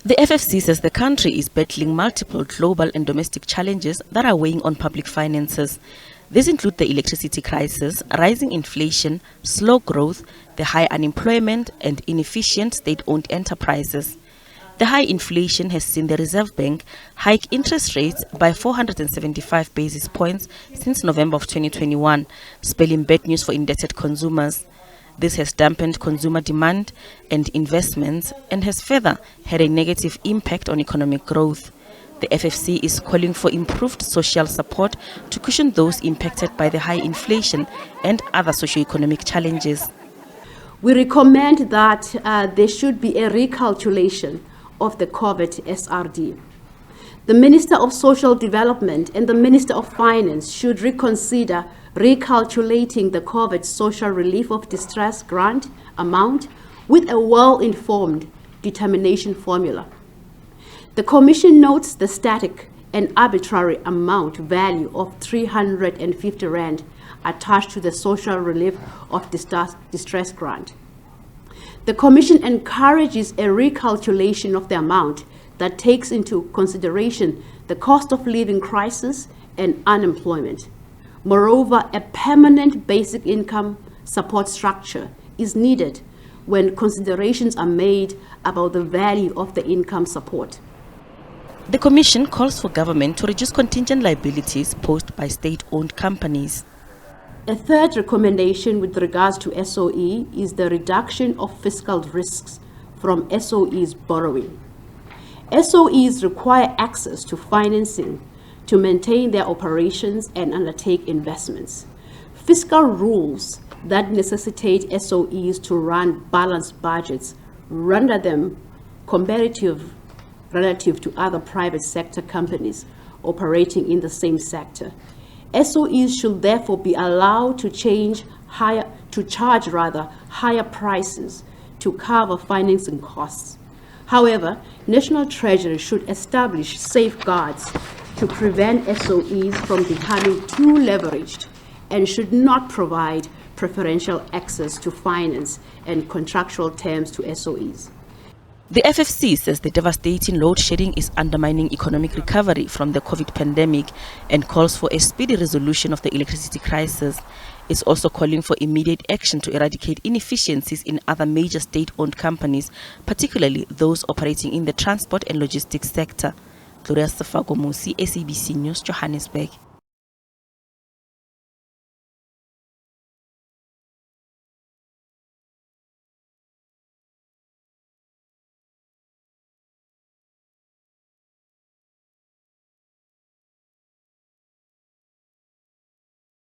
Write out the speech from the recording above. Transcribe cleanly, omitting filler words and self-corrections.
The FFC says the country is battling multiple global and domestic challenges that are weighing on public finances. These include the electricity crisis, rising inflation, slow growth, the high unemployment, and inefficient state-owned enterprises. The high inflation has seen the Reserve Bank hike interest rates by 475 basis points since November of 2021, spelling bad news for indebted consumers. This has dampened consumer demand and investments and has further had a negative impact on economic growth. The FFC is calling for improved social support to cushion those impacted by the high inflation and other socio-economic challenges. We recommend that there should be a recalculation of the COVID SRD. The Minister of Social Development and the Minister of Finance should reconsider recalculating the COVID Social Relief of Distress grant amount with a well-informed determination formula. The Commission notes the static and arbitrary amount value of 350 Rand attached to the Social Relief of Distress grant. The Commission encourages a recalculation of the amount that takes into consideration the cost of living crisis and unemployment. Moreover, a permanent basic income support structure is needed when considerations are made about the value of the income support. The Commission calls for government to reduce contingent liabilities posed by state-owned companies. A third recommendation with regards to SOE is the reduction of fiscal risks from SOE's borrowing. SOEs require access to financing to maintain their operations and undertake investments. Fiscal rules that necessitate SOEs to run balanced budgets render them competitive relative to other private sector companies operating in the same sector. SOEs should therefore be allowed to charge higher prices to cover financing costs. However, National Treasury should establish safeguards to prevent SOEs from becoming too leveraged and should not provide preferential access to finance and contractual terms to SOEs. The FFC says the devastating load shedding is undermining economic recovery from the COVID pandemic and calls for a speedy resolution of the electricity crisis. It's also calling for immediate action to eradicate inefficiencies in other major state-owned companies, particularly those operating in the transport and logistics sector. Gloria Sefagomusi, SABC News, Johannesburg.